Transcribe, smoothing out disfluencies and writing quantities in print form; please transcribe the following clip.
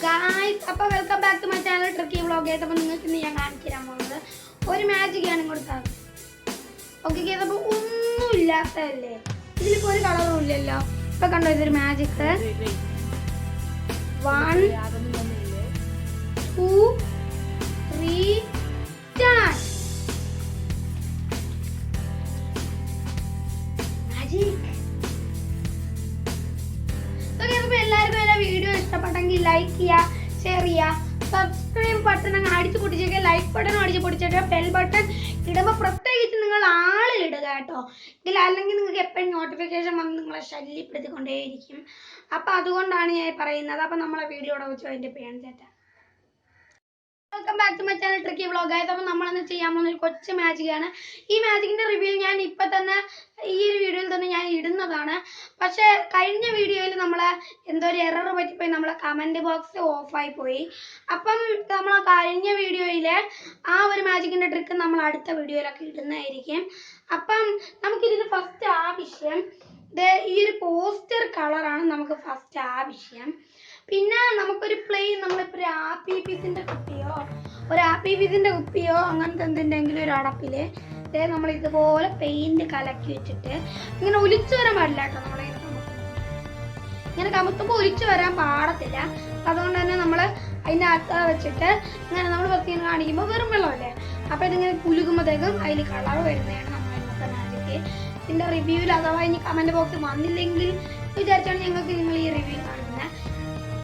Guys, അപ്പോൾ welcome back to my channel tricky vlog. അപ്പോൾ നിങ്ങൾക്ക് ഇന്ന് ഞാൻ കാണിച്ചു തരാൻ പോകുന്നത് ഒരു മാജിക്കാണ് കൊടുത്തത്. ഓക്കെ ഗൈസ്, അപ്പോൾ ഒന്നും ഇല്ലാത്തതല്ലേ, ഇതിലിപ്പോൾ ഒരു കളറും ഇല്ലല്ലോ. ഇപ്പോൾ കണ്ടോ, ഇതൊരു മാജിക്. 1 2 3 സ്റ്റാർട്ട്. മാജിക്. എല്ലാവർക്കും എൻ്റെ വീഡിയോ ഇഷ്ടപ്പെട്ടെങ്കിൽ ലൈക്ക് ചെയ്യുക, ഷെയർ ചെയ്യുക, സബ്സ്ക്രൈബ് ബട്ടൺ അങ്ങ് അടിച്ചു പൊട്ടിച്ചേക്കുക, ലൈക്ക് ബട്ടൺ അടിച്ച് പൊട്ടിച്ചേക്കുക, ബെൽ ബട്ടൺ ഇടുമ്പോൾ പ്രത്യേകിച്ച് നിങ്ങൾ ആളിലിടുക കേട്ടോ. അല്ലെങ്കിൽ നിങ്ങൾക്ക് എപ്പോഴും നോട്ടിഫിക്കേഷൻ വന്ന് നിങ്ങളെ ശല്യപ്പെടുത്തിക്കൊണ്ടേയിരിക്കും. അപ്പം അതുകൊണ്ടാണ് ഞാൻ പറയുന്നത്. അപ്പം നമ്മളെ വീഡിയോയുടെ വെച്ച് അതിൻ്റെ പേര് ചേട്ടാ. Welcome back to my channel tricky vlog. അപ്പോൾ നമ്മളെന്ന് ചെയ്യാൻ പോകുന്ന ഒരു കൊച്ചു മാജിക്കാണ്. ഈ മാജിക്കിൻ്റെ റിവ്യൂ ഞാൻ ഇപ്പം തന്നെ ഈ ഒരു വീഡിയോയിൽ തന്നെ ഞാൻ ഇടുന്നതാണ്. പക്ഷേ കഴിഞ്ഞ വീഡിയോയിൽ നമ്മളെ എന്തോ ഒരു എറർ പറ്റിപ്പോയി, നമ്മളെ കമൻറ്റ് ബോക്സ് ഓഫായി പോയി. അപ്പം നമ്മൾ കഴിഞ്ഞ വീഡിയോയിൽ ആ ഒരു മാജിക്കിൻ്റെ ട്രിക്ക് നമ്മൾ അടുത്ത വീഡിയോയിലൊക്കെ ഇടുന്നതായിരിക്കും. അപ്പം നമുക്കിതിന് ഫസ്റ്റ് ആവശ്യം ഈ ഒരു പോസ്റ്റർ കളറാണ് നമുക്ക് ഫസ്റ്റ് ആവശ്യം. പിന്നെ നമുക്കൊരു പ്ലെയിൻ, നമ്മളിപ്പോൾ ഒരു ആപ്പി പീസിൻ്റെ കുപ്പിയോ അങ്ങനത്തെ എന്തിൻ്റെങ്കിലും ഒരു അടപ്പിൽ നമ്മൾ ഇതുപോലെ പെയിൻറ് കലക്കി വെച്ചിട്ട് ഇങ്ങനെ ഒലിച്ചു വരാൻ പാടില്ല കേട്ടോ. ഇങ്ങനെ കമുത്തുമ്പോൾ ഒലിച്ചു വരാൻ പാടത്തില്ല. അതുകൊണ്ട് തന്നെ നമ്മൾ അതിൻ്റെ അകത്ത് വെച്ചിട്ട് ഇങ്ങനെ നമ്മൾ വൃത്തിയിൽ കാണിക്കുമ്പോൾ വെറും വെള്ളമല്ലേ, അപ്പോൾ ഇതിങ്ങനെ കുലുകുമ്പോഴത്തേക്കും അതിൽ കളർ വരുന്നതാണ് നമ്മൾ ഇന്നത്തെ മാജിക്ക്. ഇതിൻ്റെ റിവ്യൂവിൽ അഥവാ ഇനി കമൻറ്റ് ബോക്സ് വന്നില്ലെങ്കിൽ വിചാരിച്ചാണ് നിങ്ങൾ ഈ റിവ്യൂ